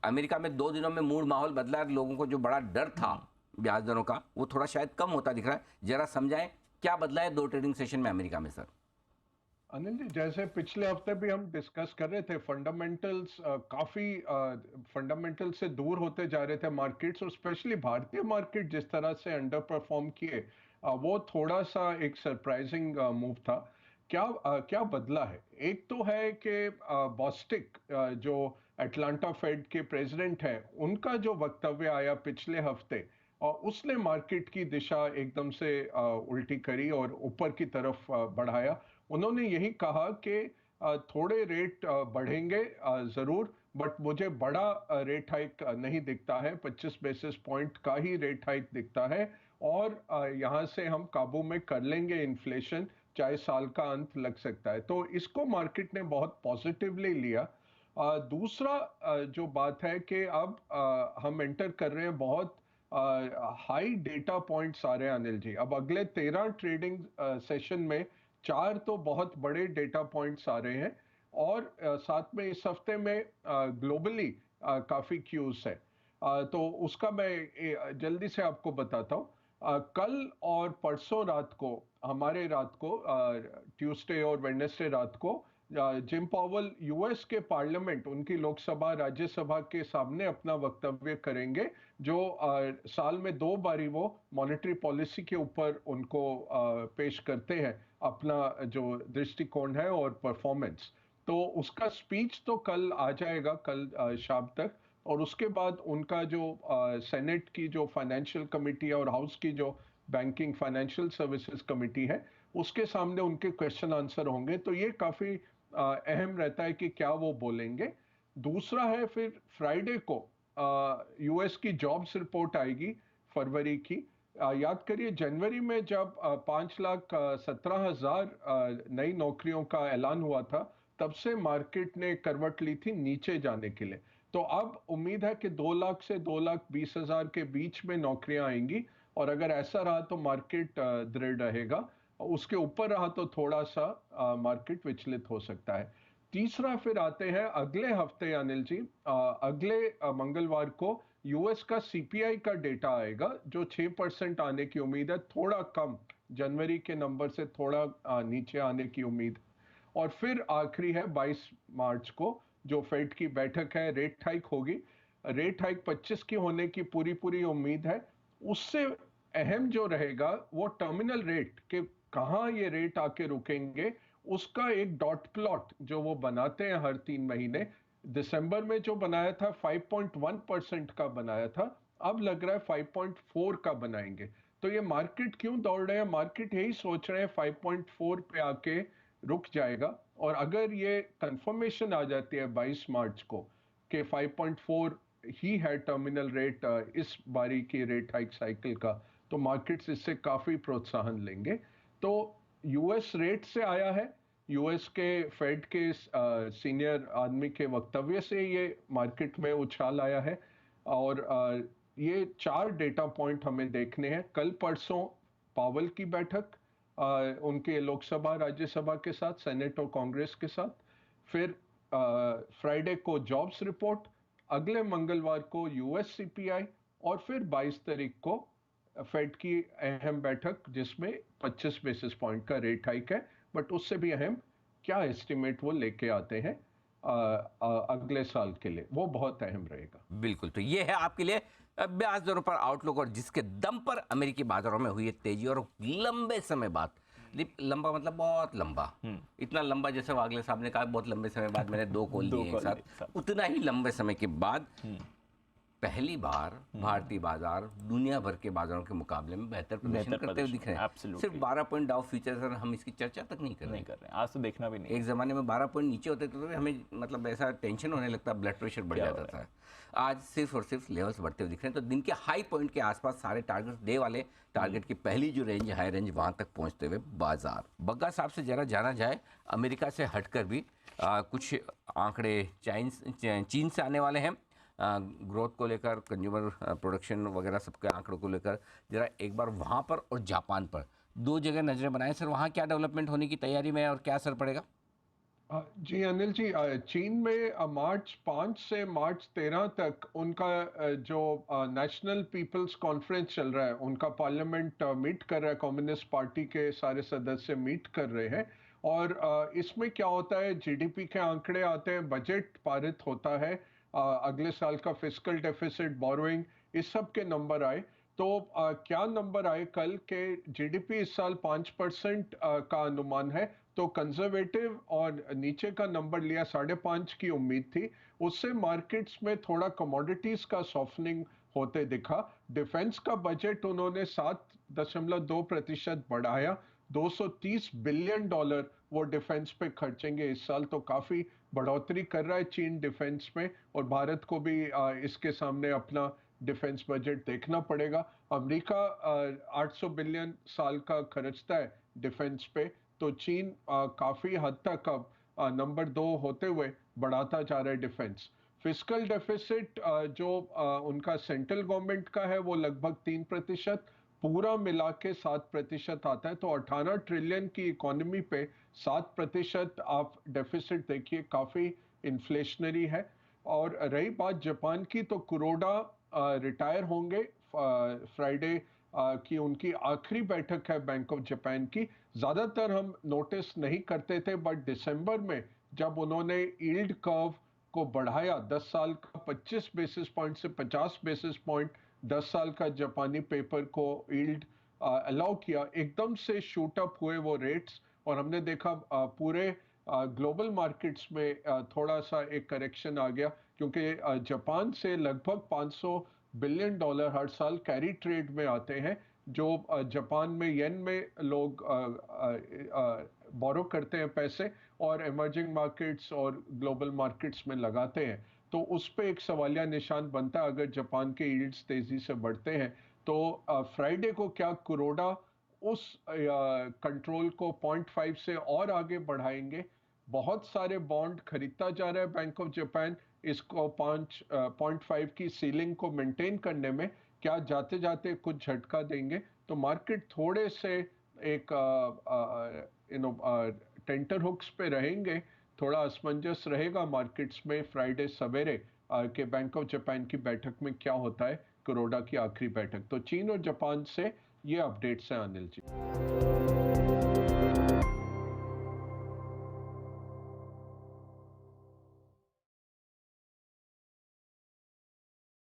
America में 2 दिनों में मूड माहौल बदला, लोगों को जो बड़ा डर था ब्याज दरों का वो थोड़ा शायद कम होता दिख रहा है। जरा समझाएं क्या बदला है 2 ट्रेडिंग सेशन में अमेरिका में सर? अनिल जी, जैसे पिछले हफ्ते भी हम डिस्कस कर रहे थे, फंडामेंटल्स काफी फंडामेंटल से दूर होते जा रहे थे मार्केट्स, और स्पेशली भारतीय मार्केट जिस तरह से अंडर परफॉर्म किए, वो थोड़ा सा एक सरप्राइजिंग मूव था। क्या बदला है? एक तो है कि बॉस्टिक, जो अटलांटा फेड के प्रेसिडेंट हैं, उनका जो वक्तव्य आया पिछले हफ्ते, और उसने मार्केट की दिशा एकदम से उल्टी करी और ऊपर की तरफ बढ़ाया। उन्होंने यही कहा कि थोड़े रेट बढ़ेंगे जरूर, बट मुझे बड़ा रेट हाइक नहीं दिखता है, 25 बेसिस पॉइंट का ही रेट हाइक दिखता है, और यहाँ से हम काबू में कर लेंगे इन्फ्लेशन, चाहे साल का अंत लग सकता है। तो इसको मार्केट ने बहुत पॉजिटिवली लिया। दूसरा जो बात है कि अब हम एंटर कर रहे हैं, बहुत हाई डेटा पॉइंट्स आ रहे हैं अनिल जी। अब अगले 13 ट्रेडिंग सेशन में 4 तो बहुत बड़े डेटा पॉइंट्स आ रहे हैं, और साथ में इस हफ्ते में ग्लोबली काफी क्यूज है। तो उसका मैं जल्दी से आपको बताता हूँ। कल और परसों रात को, हमारे रात को, ट्यूसडे और वेडनेसडे रात को, जिम पावल यूएस के पार्लियामेंट, उनकी लोकसभा राज्यसभा के सामने अपना वक्तव्य करेंगे, जो साल में 2 बारी वो मॉनेटरी पॉलिसी के ऊपर उनको पेश करते हैं अपना जो दृष्टिकोण है और परफॉर्मेंस। तो उसका स्पीच तो कल आ जाएगा, कल शाम तक, और उसके बाद उनका जो सेनेट की जो फाइनेंशियल कमेटी है और हाउस की जो बैंकिंग फाइनेंशियल सर्विसेज कमेटी है, उसके सामने उनके क्वेश्चन आंसर होंगे। तो ये काफी अहम रहता है कि क्या वो बोलेंगे। दूसरा है, फिर फ्राइडे को यूएस की जॉब्स रिपोर्ट आएगी फरवरी की। याद करिए, जनवरी में जब 5,17,000 नई नौकरियों का ऐलान हुआ था, तब से मार्केट ने करवट ली थी नीचे जाने के लिए। तो अब उम्मीद है कि 2 लाख से 2,20,000 के बीच में नौकरियां आएंगी, और अगर ऐसा रहा तो मार्केट दृढ़ रहेगा, उसके ऊपर रहा तो थोड़ा सा मार्केट विचलित हो सकता है। तीसरा, फिर आते हैं अगले हफ्ते अनिल जी। अगले मंगलवार को यूएस का सीपीआई का डेटा आएगा, जो 6% आने की उम्मीद है, थोड़ा कम, जनवरी के नंबर से थोड़ा नीचे आने की उम्मीद। और फिर आखिरी है 22 मार्च को, जो फेड की बैठक है, रेट हाइक होगी। रेट हाइक 25 की होने की पूरी पूरी उम्मीद है। उससे अहम जो रहेगा वो टर्मिनल रेट, के कहाँ ये रेट आके रुकेंगे, उसका एक डॉट प्लॉट जो वो बनाते हैं हर 3 महीने। दिसंबर में जो बनाया था 5.1% का बनाया था, अब लग रहा है 5.4 का बनाएंगे। तो ये मार्केट क्यों दौड़ रहे हैं? मार्केट यही सोच रहे हैं 5.4 पे आके रुक जाएगा, और अगर ये कंफर्मेशन आ जाती है 22 मार्च को कि 5.4 ही है टर्मिनल रेट इस बारी की रेट हाइक साइकिल का, तो मार्केट्स इससे काफी प्रोत्साहन लेंगे। तो यूएस रेट से आया है, यूएस के फेड के सीनियर आदमी के वक्तव्य से ये मार्केट में उछाल आया है। और ये 4 डेटा पॉइंट हमें देखने हैं। कल परसों पावल की बैठक, उनके लोकसभा राज्यसभा के साथ, सेनेट और कांग्रेस के साथ। फिर फ्राइडे को जॉब्स रिपोर्ट, अगले मंगलवार को यूएस सीपीआई, और फिर 22 तारीख को फेड की अहम बैठक, जिसमें 25 बेसिस पॉइंट का रेट हाइक है। बट उससे भी अहम, क्या एस्टिमेट वो लेके आते हैं अगले साल के लिए, वो बहुत अहम रहेगा। बिल्कुल, तो ये है आपके लिए ब्याज दरों पर आउटलुक, और जिसके दम पर अमेरिकी बाजारों में हुई है तेजी, और लंबे समय बाद, लंबा मतलब बहुत लंबा, इतना लंबा जैसे वागले साहब ने कहा बहुत लंबे समय बाद मैंने 2 कॉल दिए एक साथ, उतना ही लंबे समय के बाद पहली बार भारतीय बाजार दुनिया भर के बाजारों के मुकाबले में बेहतर प्रदर्शन करते हुए दिख रहे हैं। सिर्फ 12 पॉइंट डाउ फ्यूचर्स, हम इसकी चर्चा तक नहीं कर रहे हैं। आज तो देखना भी नहीं। एक ज़माने में 12 पॉइंट नीचे होते थे तो हमें मतलब ऐसा टेंशन होने लगता, ब्लड प्रेशर बढ़ जाता था। आज सिर्फ और सिर्फ लेवल्स बढ़ते हुए दिख रहे हैं। तो दिन के हाई पॉइंट के आसपास सारे टारगेट, डे वाले टारगेट की पहली जो रेंज, हाई रेंज, वहाँ तक पहुँचते हुए बाजार। बग्गा साहब से जरा जाना जाए, अमेरिका से हटकर भी कुछ आंकड़े चीन से आने वाले हैं, ग्रोथ को लेकर, कंज्यूमर प्रोडक्शन वगैरह सबके आंकड़ों को लेकर। जरा एक बार वहाँ पर और जापान पर 2 जगह नजरें बनाएं सर, वहाँ क्या डेवलपमेंट होने की तैयारी में है और क्या असर पड़ेगा? जी अनिल जी, चीन में मार्च 5 से मार्च 13 तक उनका जो नेशनल पीपल्स कॉन्फ्रेंस चल रहा है, उनका पार्लियामेंट मीट कर रहा है, कम्युनिस्ट पार्टी के सारे सदस्य मीट कर रहे हैं। और इसमें क्या होता है, जीडीपी के आंकड़े आते हैं, बजट पारित होता है, अगले साल का फिस्कल डेफिसिट, बोरोइंग, इस सब के नंबर आए। तो क्या नंबर आए कल के, जीडीपी इस साल 5% का अनुमान है, तो कंजर्वेटिव और नीचे का नंबर लिया, 5.5 की उम्मीद थी। उससे मार्केट्स में थोड़ा कमोडिटीज का सॉफ्टनिंग होते दिखा। डिफेंस का बजट उन्होंने 7.2% बढ़ाया, $230 बिलियन वो डिफेंस पे खर्चेंगे इस साल। तो काफी बढ़ोतरी कर रहा है चीन डिफेंस में, और भारत को भी इसके सामने अपना डिफेंस बजट देखना पड़ेगा। अमेरिका 800 बिलियन साल का खर्चता है डिफेंस पे, तो चीन काफी हद तक अब नंबर 2 होते हुए बढ़ाता जा रहा है डिफेंस। फिस्कल डेफिसिट जो उनका सेंट्रल गवर्नमेंट का है, वो लगभग 3%, पूरा मिला के 7% आता है। तो 18 ट्रिलियन की इकोनॉमी पे 7% आप डेफिसिट देखिए, काफी इन्फ्लेशनरी है। और रही बात जापान की, तो कुरोडा रिटायर होंगे फ्राइडे की उनकी आखिरी बैठक है बैंक ऑफ जापान की। ज्यादातर हम नोटिस नहीं करते थे, बट दिसंबर में जब उन्होंने यील्ड कर्व को बढ़ाया 10 साल का, 25 बेसिस पॉइंट से 50 बेसिस पॉइंट 10 साल का जापानी पेपर को यील्ड अलाउ किया, एकदम से शूट अप हुए वो रेट्स। और हमने देखा पूरे ग्लोबल मार्केट्स में थोड़ा सा एक करेक्शन आ गया, क्योंकि जापान से लगभग $500 बिलियन हर साल कैरी ट्रेड में आते हैं, जो जापान में येन में लोग बोरो करते हैं पैसे, और इमर्जिंग मार्केट्स और ग्लोबल मार्केट्स में लगाते हैं। तो उस पे एक सवालिया निशान बनता है, अगर जापान के यील्ड्स तेजी से बढ़ते हैं। तो फ्राइडे को क्या कुरोडा उस कंट्रोल को 0.5 से और आगे बढ़ाएंगे? बहुत सारे बॉन्ड खरीदता जा रहा है बैंक ऑफ जापान, इसको 0.5 की सीलिंग को मेंटेन करने में। क्या जाते जाते कुछ झटका देंगे? तो मार्केट थोड़े से एक टेंटर हुक्स पे रहेंगे, थोड़ा असमंजस रहेगा मार्केट्स में फ्राइडे सवेरे के बैंक ऑफ जापान की बैठक में क्या होता है, कुरोडा की आखिरी बैठक। तो चीन और जापान से ये अपडेट्स हैं अनिल जी।